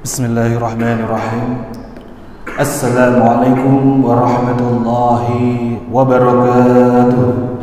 Bismillahirrahmanirrahim. Assalamualaikum warahmatullahi wabarakatuh.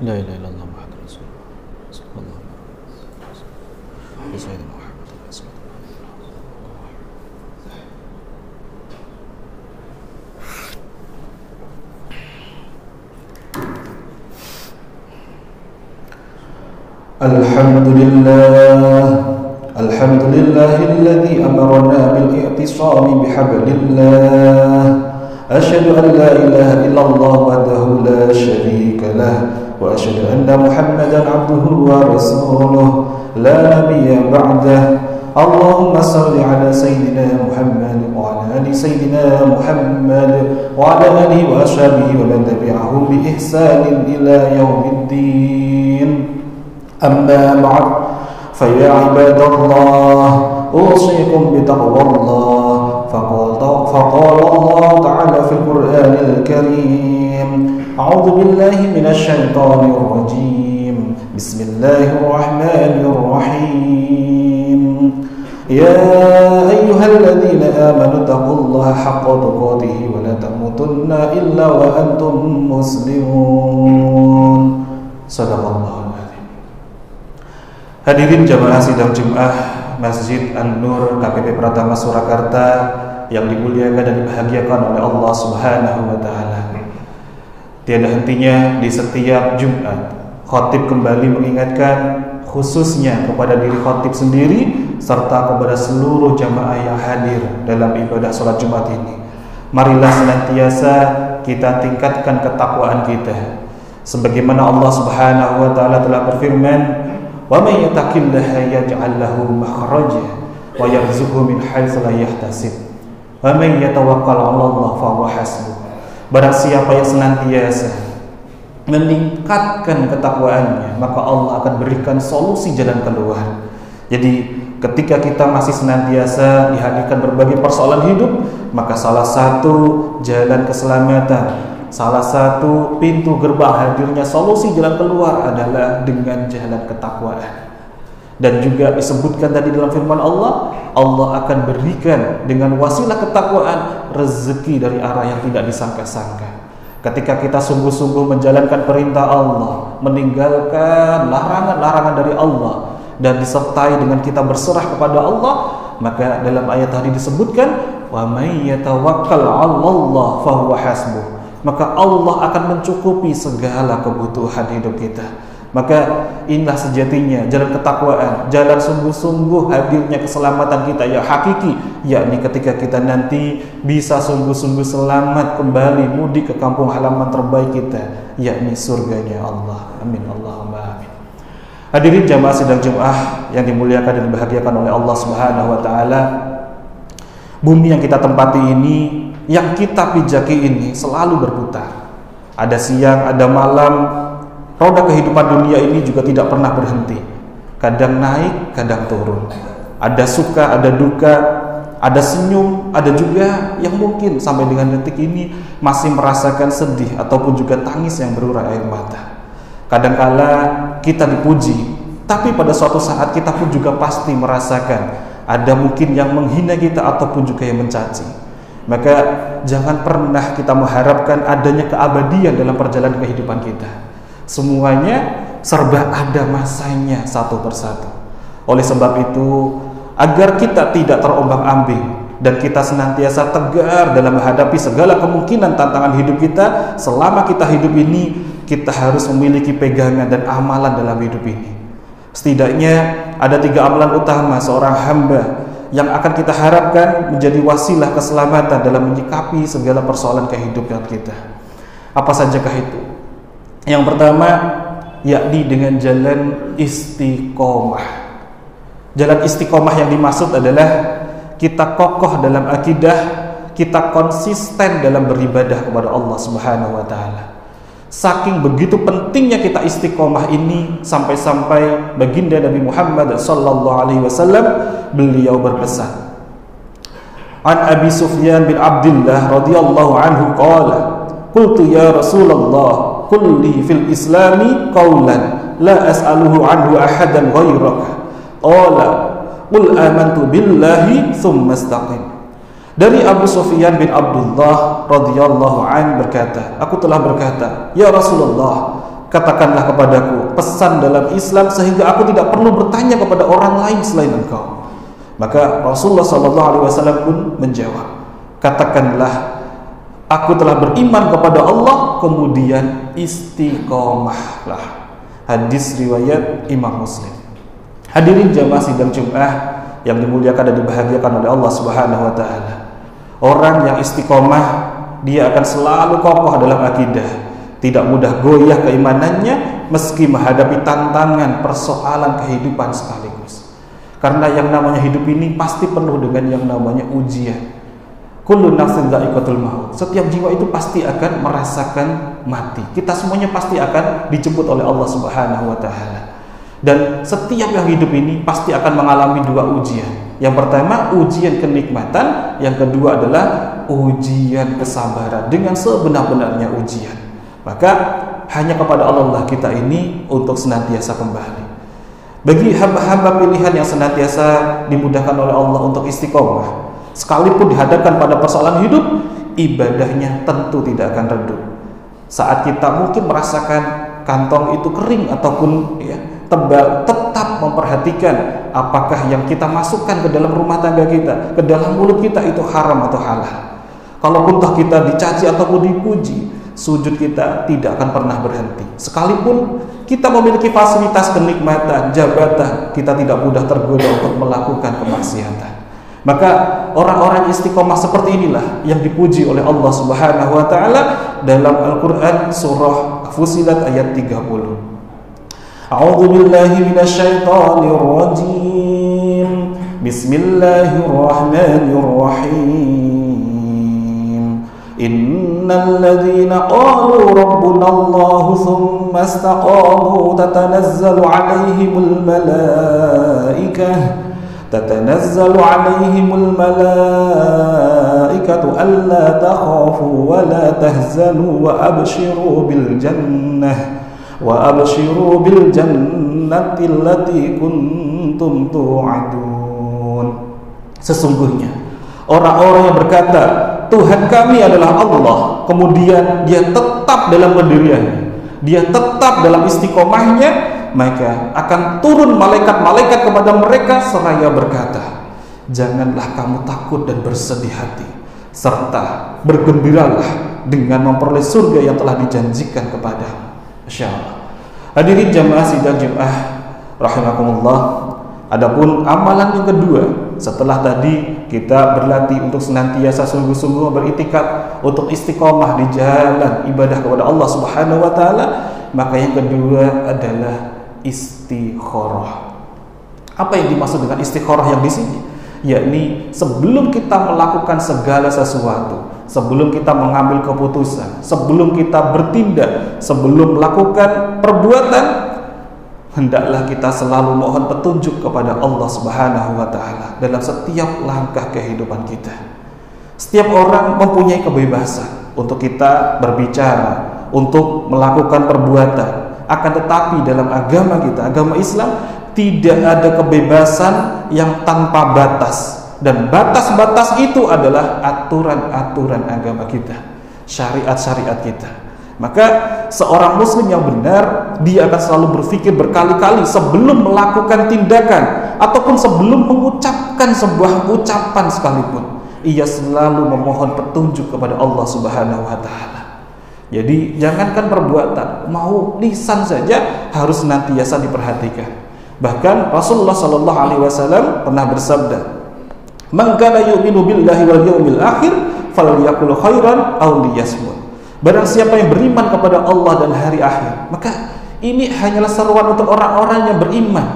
La ilaha illallah Muhammadur Rasulullah sallallahu alaihi wasallam. Sayyidina Muhammad Alhamdulillahilladzi amarna bil i'tisami bihablillah. Asyhadu an la ilaha illallah wahdahu la syarika lah wa asyhadu anna Muhammadan abduhu wa rasuluh la nabiyya ba'dah. Allahumma salli ala sayyidina Muhammad wa ala ali sayyidina Muhammad wa ala alihi wa ashabihi wa man tabi'ahum bi ihsanin ila yaumiddin. Amma ba'd, fa ya ibadallah أوصيكم بتقوى الله فقال الله تعالى في القرآن الكريم أعوذ بالله من الشيطان الرجيم Bismillahirrahmanirrahim. Ya ayyuhalladzina amanu taqullaha haqqa tuqatih wa la tamutunna illa wa antum muslimun. Shadaqallahul adzim. Hadirin jamaah sidang Jumat Masjid An-Nur KPP Pratama Surakarta yang dimuliakan dan dibahagiakan oleh Allah Subhanahu wa taala. Tiada hentinya di setiap Jumat khatib kembali mengingatkan khususnya kepada diri khatib sendiri serta kepada seluruh jamaah yang hadir dalam ibadah sholat Jumat ini. Marilah senantiasa kita tingkatkan ketakwaan kita. Sebagaimana Allah Subhanahu wa taala telah berfirman, "Wa may yattaqillaha yaj'al lahu makhraja wa yarzuqhu min haitsu la yahtasib. Wa may yatawakkal 'ala Allah fa huwa hasbuh." Barang siapa yang senantiasa meningkatkan ketakwaannya, maka Allah akan berikan solusi jalan keluar. Jadi ketika kita masih senantiasa dihadirkan berbagai persoalan hidup, maka salah satu jalan keselamatan, salah satu pintu gerbang hadirnya solusi jalan keluar adalah dengan jalan ketakwaan. Dan juga disebutkan tadi dalam firman Allah, Allah akan berikan dengan wasilah ketakwaan rezeki dari arah yang tidak disangka-sangka. Ketika kita sungguh-sungguh menjalankan perintah Allah, meninggalkan larangan-larangan dari Allah, dan disertai dengan kita berserah kepada Allah, maka dalam ayat tadi disebutkan, wa may yatawakkal 'ala Allah fa huwa hasbuh. Maka Allah akan mencukupi segala kebutuhan hidup kita. Maka inilah sejatinya jalan ketakwaan, jalan sungguh-sungguh hadirnya keselamatan kita yang hakiki, yakni ketika kita nanti bisa sungguh-sungguh selamat kembali mudik ke kampung halaman terbaik kita, yakni surganya Allah. Amin Allahumma amin. Hadirin jamaah sidang Jumat yang dimuliakan dan dibahagiakan oleh Allah Subhanahu wa taala. Bumi yang kita tempati ini, yang kita pijaki ini selalu berputar. Ada siang, ada malam. Roda kehidupan dunia ini juga tidak pernah berhenti. Kadang naik, kadang turun. Ada suka, ada duka, ada senyum, ada juga yang mungkin sampai dengan detik ini masih merasakan sedih ataupun juga tangis yang berurai air mata. Kadangkala kita dipuji, tapi pada suatu saat kita pun juga pasti merasakan ada mungkin yang menghina kita ataupun juga yang mencaci. Maka jangan pernah kita mengharapkan adanya keabadian dalam perjalanan kehidupan kita. Semuanya serba ada masanya satu persatu. Oleh sebab itu, agar kita tidak terombang-ambing dan kita senantiasa tegar dalam menghadapi segala kemungkinan tantangan hidup kita, selama kita hidup ini, kita harus memiliki pegangan dan amalan dalam hidup ini. Setidaknya ada 3 amalan utama seorang hamba yang akan kita harapkan menjadi wasilah keselamatan dalam menyikapi segala persoalan kehidupan kita. Apa sajakah itu? Yang pertama, yakni dengan jalan istiqomah. Jalan istiqomah yang dimaksud adalah kita kokoh dalam akidah, kita konsisten dalam beribadah kepada Allah Subhanahu wa taala. Saking begitu pentingnya kita istiqomah ini, sampai-sampai baginda Nabi Muhammad sallallahu alaihi wasallam beliau berpesan. An Abi Sufyan bin Abdullah radhiyallahu anhu qala, qultu ya Rasulullah kulli fil islami qawlan la as'aluhu anhu ahadan ghairaka. Qala qul amantu billahi thumma istaqim. Dari Abu Sufyan bin Abdullah radhiyallahu an berkata, aku telah berkata, ya Rasulullah, katakanlah kepadaku pesan dalam Islam sehingga aku tidak perlu bertanya kepada orang lain selain engkau. Maka Rasulullah sallallahu alaihi wasallam pun menjawab, katakanlah aku telah beriman kepada Allah, kemudian istiqomahlah. Hadis riwayat Imam Muslim. Hadirin jamaah sidang Jumat yang dimuliakan dan dibahagiakan oleh Allah Subhanahu wa taala. Orang yang istiqomah, dia akan selalu kokoh dalam akidah, tidak mudah goyah keimanannya meski menghadapi tantangan persoalan kehidupan sekaligus. Karena yang namanya hidup ini pasti penuh dengan yang namanya ujian. Kullu nafsin dha'iqatul maut. Setiap jiwa itu pasti akan merasakan mati. Kita semuanya pasti akan dijemput oleh Allah Subhanahu wa taala. Dan setiap yang hidup ini pasti akan mengalami 2 ujian. Yang pertama ujian kenikmatan, yang kedua adalah ujian kesabaran dengan sebenar-benarnya ujian. Maka hanya kepada Allah lah kita ini untuk senantiasa kembali. Bagi hamba-hamba pilihan yang senantiasa dimudahkan oleh Allah untuk istiqomah, sekalipun dihadapkan pada persoalan hidup, ibadahnya tentu tidak akan redup. Saat kita mungkin merasakan kantong itu kering ataupun tebal, tetap memperhatikan apakah yang kita masukkan ke dalam rumah tangga kita, ke dalam mulut kita itu haram atau halal. Kalaupun toh kita dicaci ataupun dipuji, sujud kita tidak akan pernah berhenti. Sekalipun kita memiliki fasilitas kenikmatan, jabatan, kita tidak mudah tergoda untuk melakukan kemaksiatan. Maka orang-orang istiqomah seperti inilah yang dipuji oleh Allah Subhanahu wa taala dalam Al-Qur'an surah Fussilat ayat 30. A'udzu billahi minasyaitonir rajim. Bismillahirrahmanirrahim. Innal ladzina qalu rabbuna Allah tsumma istaqamu tatanazzalu 'alaihimul malaikah تتنزل عليهم الملائكة ألا تخافوا ولا تهزنوا وأبشروا بالجنة التي كنتم توعدون. Sesungguhnya orang-orang yang berkata Tuhan kami adalah Allah, kemudian dia tetap dalam pendiriannya, dia tetap dalam istiqomahnya, maka akan turun malaikat-malaikat kepada mereka seraya berkata, janganlah kamu takut dan bersedih hati, serta bergembiralah dengan memperoleh surga yang telah dijanjikan kepadamu. Insyaallah. Hadirin jamaah sidang Jumat rahimakumullah. Adapun amalan yang kedua, setelah tadi kita berlatih untuk senantiasa sungguh-sungguh beriktikad untuk istiqomah di jalan ibadah kepada Allah Subhanahu wa taala, maka yang kedua adalah istikharah. Apa yang dimaksud dengan istikharah yang di sini? Yakni sebelum kita melakukan segala sesuatu, sebelum kita mengambil keputusan, sebelum kita bertindak, sebelum melakukan perbuatan, hendaklah kita selalu mohon petunjuk kepada Allah Subhanahu wa taala dalam setiap langkah kehidupan kita. Setiap orang mempunyai kebebasan untuk kita berbicara, untuk melakukan perbuatan. Akan tetapi dalam agama kita, agama Islam, tidak ada kebebasan yang tanpa batas. Dan batas-batas itu adalah aturan-aturan agama kita, syariat-syariat kita. Maka seorang muslim yang benar, dia akan selalu berpikir berkali-kali sebelum melakukan tindakan ataupun sebelum mengucapkan sebuah ucapan sekalipun. Ia selalu memohon petunjuk kepada Allah Subhanahu wa taala. Jadi jangankan perbuatan, mau lisan saja harus senantiasa diperhatikan. Bahkan Rasulullah sallallahu alaihi wasallam pernah bersabda, "Man kana yu'minu billahi wal yawmil akhir falyaqul khairan aw liyasmut." Barang siapa yang beriman kepada Allah dan hari akhir, maka ini hanyalah seruan untuk orang-orang yang beriman,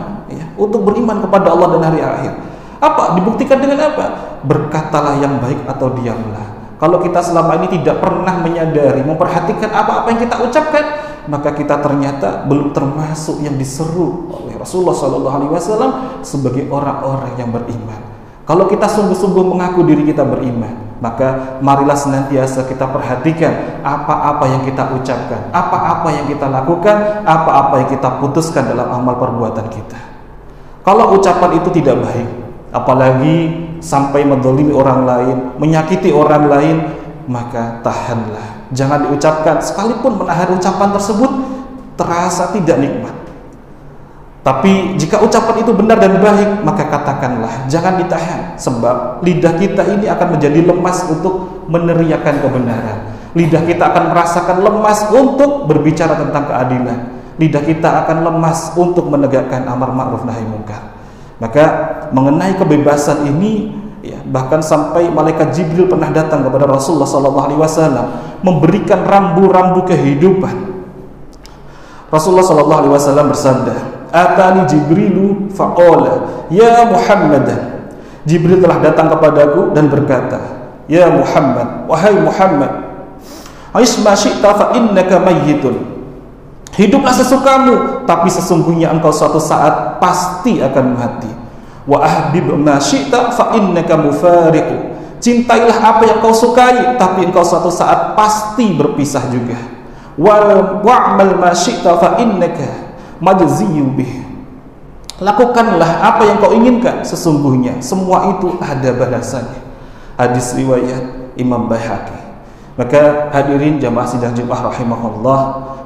untuk beriman kepada Allah dan hari akhir. Apa? Dibuktikan dengan apa? Berkatalah yang baik atau diamlah. Kalau kita selama ini tidak pernah menyadari, memperhatikan apa-apa yang kita ucapkan, maka kita ternyata belum termasuk yang diseru oleh Rasulullah SAW sebagai orang-orang yang beriman. Kalau kita sungguh-sungguh mengaku diri kita beriman, maka marilah senantiasa kita perhatikan apa-apa yang kita ucapkan, apa-apa yang kita lakukan, apa-apa yang kita putuskan dalam amal perbuatan kita. Kalau ucapan itu tidak baik, apalagi sampai menzalimi orang lain, menyakiti orang lain, maka tahanlah. Jangan diucapkan, sekalipun menahan ucapan tersebut terasa tidak nikmat. Tapi jika ucapan itu benar dan baik, maka katakanlah, jangan ditahan. Sebab lidah kita ini akan menjadi lemas untuk meneriakan kebenaran. Lidah kita akan merasakan lemas untuk berbicara tentang keadilan. Lidah kita akan lemas untuk menegakkan amar ma'ruf nahi munkar. Maka mengenai kebebasan ini, bahkan sampai malaikat Jibril pernah datang kepada Rasulullah SAW memberikan rambu-rambu kehidupan. Rasulullah SAW bersabda, "Atani Jibrilu faqala, ya Muhammadan." Jibril telah datang kepadaku dan berkata, "Ya Muhammad, wahai Muhammad, aish ma syi'ta fa innaka mayyitun." Hiduplah sesukamu, tapi sesungguhnya engkau suatu saat pasti akan mati. Wa ahbib ma syi'ta fa innaka mufariqu. Cintailah apa yang kau sukai, tapi engkau suatu saat pasti berpisah juga. wa'mal ma syi'ta fa innaka majziyun bih. Lakukanlah apa yang kau inginkan, sesungguhnya semua itu ada balasannya. Hadis riwayat Imam Baihaqi. Maka hadirin jamaah sidang Jumat rahimahullah,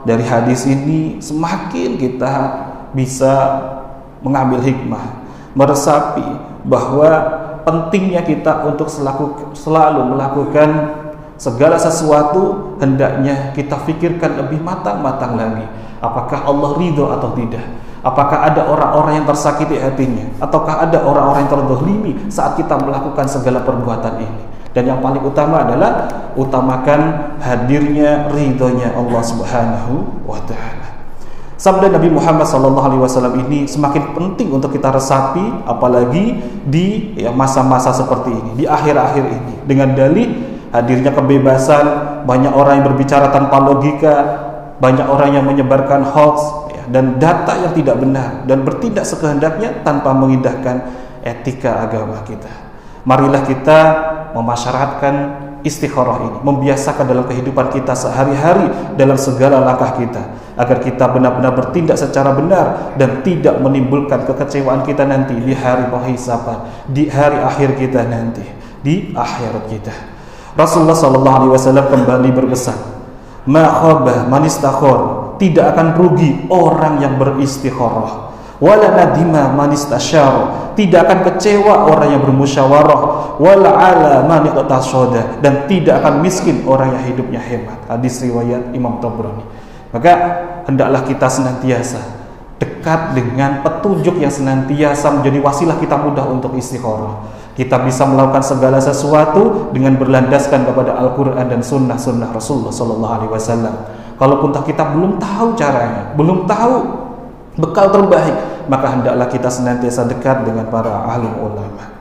dari hadis ini semakin kita bisa mengambil hikmah, meresapi bahwa pentingnya kita untuk selalu melakukan segala sesuatu hendaknya kita pikirkan lebih matang-matang lagi. Apakah Allah ridho atau tidak? Apakah ada orang-orang yang tersakiti hatinya? Ataukah ada orang-orang yang terdolimi saat kita melakukan segala perbuatan ini? Dan yang paling utama adalah utamakan hadirnya ridhonya Allah Subhanahu wa Ta'ala. Sabda Nabi Muhammad SAW ini semakin penting untuk kita resapi, apalagi di masa-masa seperti ini, di akhir-akhir ini, dengan dalih hadirnya kebebasan, banyak orang yang berbicara tanpa logika, banyak orang yang menyebarkan hoax dan data yang tidak benar, dan bertindak sekehendaknya tanpa mengindahkan etika agama kita. Marilah kita memasyaratkan istikharah ini, membiasakan dalam kehidupan kita sehari-hari, dalam segala langkah kita, agar kita benar-benar bertindak secara benar dan tidak menimbulkan kekecewaan kita nanti di hari penghisaban, di hari akhir kita nanti, di akhirat kita. Rasulullah SAW kembali berpesan, ma khaba man istakhara, tidak akan rugi orang yang beristikharah, wala nadima man istasyara, tidak akan kecewa orang yang bermusyawarah, wala ala man iqtasada, dan tidak akan miskin orang yang hidupnya hemat. Hadis riwayat Imam Tabrani. Maka hendaklah kita senantiasa dekat dengan petunjuk yang senantiasa menjadi wasilah kita mudah untuk istikharah. Kita bisa melakukan segala sesuatu dengan berlandaskan kepada Al-Quran dan sunnah-sunnah Rasulullah SAW. Kalaupun kita belum tahu caranya, belum tahu bekal terbaik, maka hendaklah kita senantiasa dekat dengan para ahli ulama.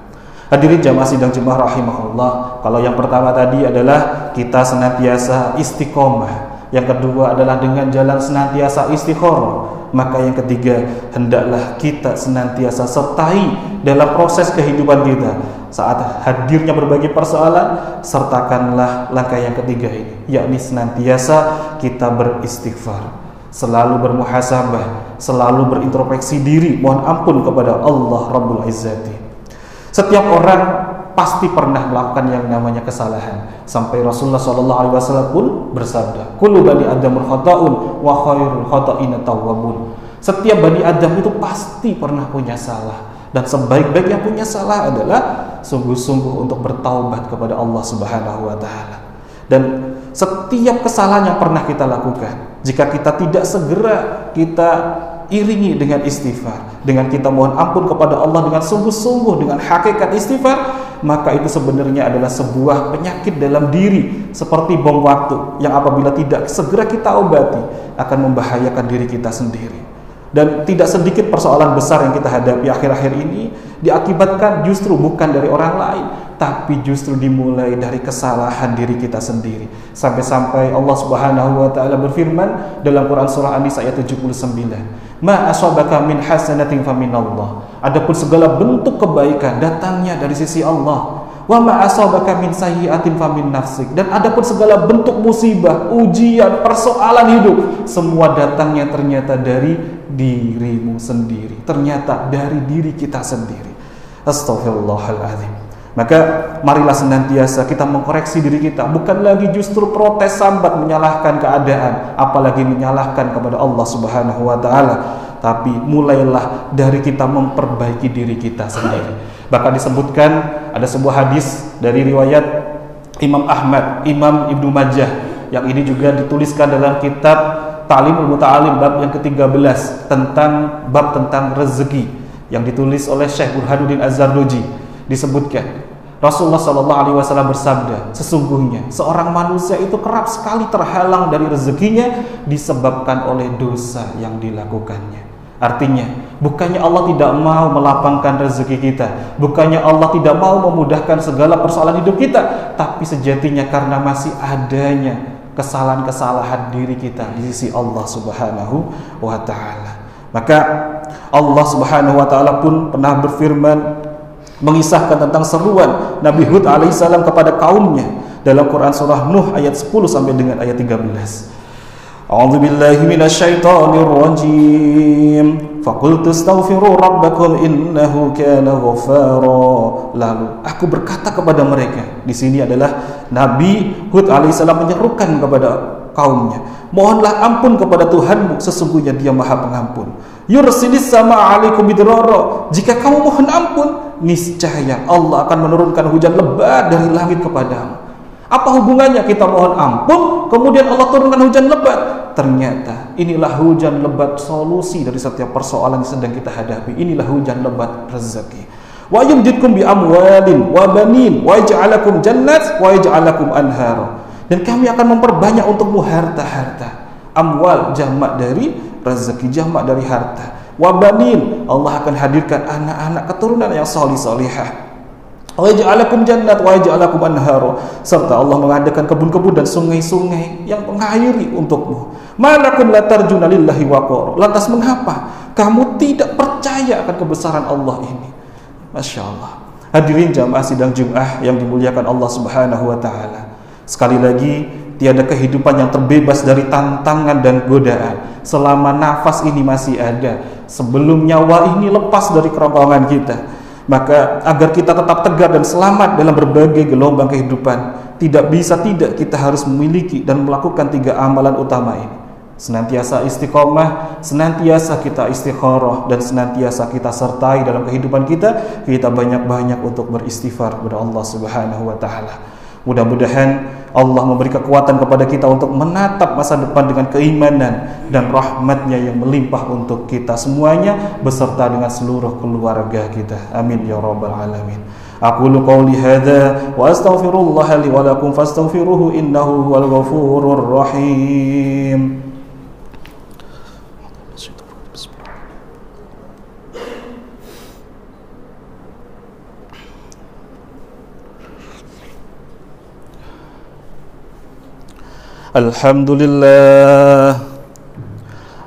Hadirin jamaah sidang Jumat rahimahullah, kalau yang pertama tadi adalah kita senantiasa istiqomah, yang kedua adalah dengan jalan senantiasa istikharah, maka yang ketiga hendaklah kita senantiasa sertai dalam proses kehidupan kita. Saat hadirnya berbagai persoalan, sertakanlah langkah yang ketiga ini, yakni senantiasa kita beristighfar, selalu bermuhasabah, selalu berintrospeksi diri, mohon ampun kepada Allah Rabbul Izzati. Setiap orang pasti pernah melakukan yang namanya kesalahan. Sampai Rasulullah SAW pun bersabda, kullu bani Adam khata'un wa khairul khata'ina tawwabun. Setiap bani Adam itu pasti pernah punya salah, dan sebaik-baik yang punya salah adalah sungguh-sungguh untuk bertaubat kepada Allah Subhanahu wa Ta'ala. Dan setiap kesalahan yang pernah kita lakukan, jika kita tidak segera kita iringi dengan istighfar, dengan kita mohon ampun kepada Allah dengan sungguh-sungguh, dengan hakikat istighfar, maka itu sebenarnya adalah sebuah penyakit dalam diri, seperti bom waktu yang apabila tidak segera kita obati akan membahayakan diri kita sendiri. Dan tidak sedikit persoalan besar yang kita hadapi akhir-akhir ini diakibatkan justru bukan dari orang lain, tapi justru dimulai dari kesalahan diri kita sendiri. Sampai-sampai Allah Subhanahu wa Ta'ala berfirman dalam Quran surah An-Nisa ayat 79, ma asabaka min hasanatin faminallah, adapun segala bentuk kebaikan datangnya dari sisi Allah. Wa ma asabaka min sayyi'atin famin nafsik, dan adapun segala bentuk musibah, ujian, persoalan hidup, semua datangnya ternyata dari dirimu sendiri, ternyata dari diri kita sendiri. Astaghfirullahaladzim. Maka marilah senantiasa kita mengkoreksi diri kita, bukan lagi justru protes sambat menyalahkan keadaan, apalagi menyalahkan kepada Allah Subhanahu wa Ta'ala, tapi mulailah dari kita memperbaiki diri kita sendiri. Bahkan disebutkan ada sebuah hadis dari riwayat Imam Ahmad, Imam Ibnu Majah, yang ini juga dituliskan dalam kitab Ta'limul Muta'alim bab yang ke-13 tentang rezeki, yang ditulis oleh Syekh Burhanuddin Az-Zarnuji. Disebutkan Rasulullah SAW bersabda, sesungguhnya seorang manusia itu kerap sekali terhalang dari rezekinya disebabkan oleh dosa yang dilakukannya. Artinya, bukannya Allah tidak mau melapangkan rezeki kita, bukannya Allah tidak mau memudahkan segala persoalan hidup kita, tapi sejatinya karena masih adanya kesalahan-kesalahan diri kita di sisi Allah Subhanahu wa Ta'ala. Maka Allah Subhanahu wa Ta'ala pun pernah berfirman mengisahkan tentang seruan Nabi Hud alaihissalam kepada kaumnya dalam Quran surah Nuh ayat 10 sampai dengan ayat 13. A'udzu billahi minasyaitonir rajim. Faqultu astaghfiru rabbakum innahu kana ghaffara. Lalu aku berkata kepada mereka, di sini adalah Nabi Hud alaihissalam menyerukan kepada kaumnya, mohonlah ampun kepada Tuhanmu, sesungguhnya Dia Maha Pengampun. Yursilis sama alaikum bidrara. Jika kamu mohon ampun, niscaya Allah akan menurunkan hujan lebat dari langit kepadamu. Apa hubungannya kita mohon ampun kemudian Allah turunkan hujan lebat? Ternyata inilah hujan lebat solusi dari setiap persoalan yang sedang kita hadapi. Inilah hujan lebat rezeki. Wa yumditkum bi amwalin wa banin wa yaj'alakum jannat wa yaj'alakum anhar. Dan kami akan memperbanyak untukmu harta-harta. Amwal jamak dari rezeki, jamak dari harta. Wa banin, Allah akan hadirkan anak-anak keturunan yang salih-salihah. Wa yaj'alakum jannat wa yaj'alakum anhar, serta Allah mengadakan kebun-kebun dan sungai-sungai yang mengairi untukmu. Malakum la tarjuna lillahi waqar. Lantas mengapa kamu tidak percaya akan kebesaran Allah ini? Masya Allah. Hadirin jamaah sidang Jum'ah yang dimuliakan Allah Subhanahu wa taala. Sekali lagi, tiada kehidupan yang terbebas dari tantangan dan godaan selama nafas ini masih ada, sebelum nyawa ini lepas dari kerongkongan kita. Maka agar kita tetap tegar dan selamat dalam berbagai gelombang kehidupan, tidak kita harus memiliki dan melakukan 3 amalan utama ini. Senantiasa istiqomah, senantiasa kita istikharah, dan senantiasa kita sertai dalam kehidupan kita banyak-banyak untuk beristighfar kepada Allah Subhanahu wa taala. Mudah-mudahan Allah memberi kekuatan kepada kita untuk menatap masa depan dengan keimanan dan rahmatnya yang melimpah untuk kita semuanya beserta dengan seluruh keluarga kita. Amin ya rabbal alamin. Aqulu qawli hadza wa astaghfirullah li wa lakum fastaghfiruhu innahu huwal ghafurur rahim. Alhamdulillah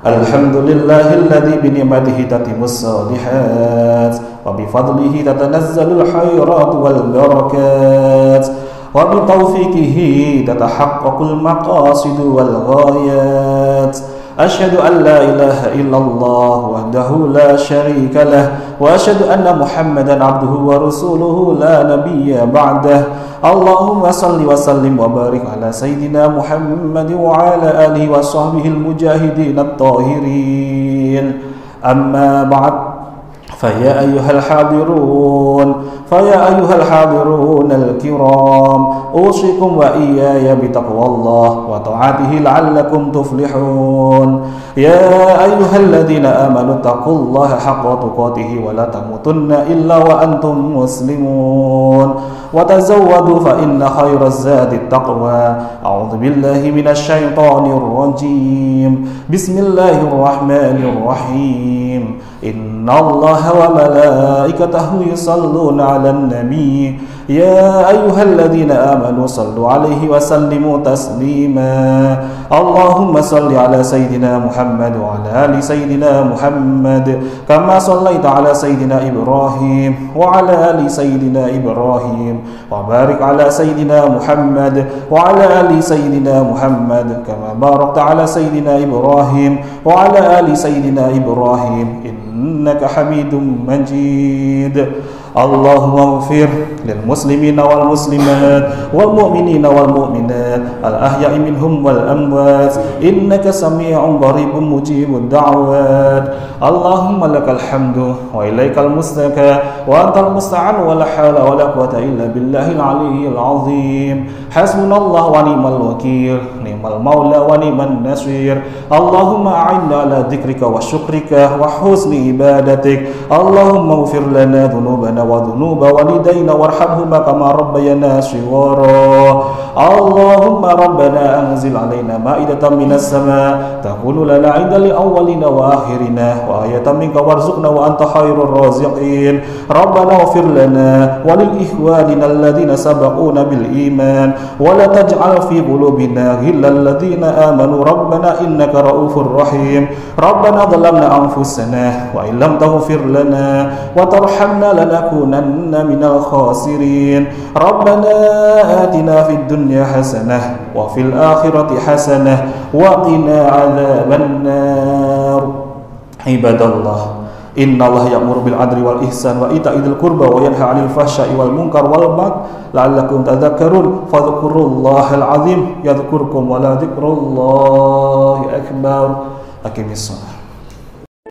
alladzi bi ni'matihi tatimmus shalihat wa bi fadlihi tatanazzalul khairat wal barakat wa bi taufiqihi tatahaqqaqul maqasid wal ghayat. Asyhadu an la ilaha illallah wahdahu la syarika lah wa asyhadu anna Muhammadan abduhu wa rasuluhu la nabiyya ba'dah. Allahumma salli wa sallim wa barik ala sayyidina Muhammad wa ala alihi wa sahbihi al-mujahidin at-tahirin. Amma ba'd. فيا أيها الحاضرون الكرام أوصيكم وإياي بتقوى الله وطاعته لعلكم تفلحون. يا أيها الذين آمنوا اتقوا الله حق تقاته ولا تموتن إلا وأنتم مسلمون. وتزودوا فإن خير الزاد التقوى. أعوذ بالله من الشيطان الرجيم. بسم الله الرحمن الرحيم. إن الله وملائكته يصلون على النبي يا أيها الذين آمنوا صلوا عليه وسلموا تسليما. اللهم صل على سيدنا محمد وعلى آل سيدنا محمد كما صليت على سيدنا إبراهيم وعلى آل سيدنا إبراهيم وبارك على سيدنا محمد وعلى آل سيدنا محمد كما باركت على سيدنا إبراهيم وعلى آل سيدنا إبراهيم إنك حميد مجيد. اللهم اغفر للمسلمين والمسلمات والمؤمنين والمؤمنات الأحياء منهم والأموات إنك سميع قريب مجيب الدعوات. اللهم لك الحمد وإليك المستكى وأنت المستعان ولا حول ولا قوة إلا بالله العلي العظيم. حسبنا الله ونعم الوكيل نعم المولى ونعم النصير. اللهم أعنا على ذكرك وشكرك وحسن عبادتك. اللهم اغفر لنا ذنوبنا وذنوب والدينا وارحمهما كما ربيانا صغارا. اللهم ربنا أنزل علينا مائدة من السماء تكون لنا عيدا لأولنا وآخرنا وآية منك وارزقنا وأنت خير الرازقين. ربنا اغفر لنا ولإخواننا الذين سبقونا بالإيمان ولا تجعل في قلوبنا غلا الذين آمنوا ربنا إنك رؤوف رحيم. ربنا ظلمنا أنفسنا وإن لم تغفر لنا وترحمنا لنكونن من الخاسرين ربنا آتنا في الدنيا حسنة وفي الآخرة حسنة وقنا عذاب النار عباد الله إن الله يأمر بالعدل والإحسان وإيتاء ذي القربى وينهى عن الفحشاء والمنكر والبغي لعلكم تذكرون فاذكروا الله العظيم يذكركم ولذكر الله أكبر. أقم الصلاة.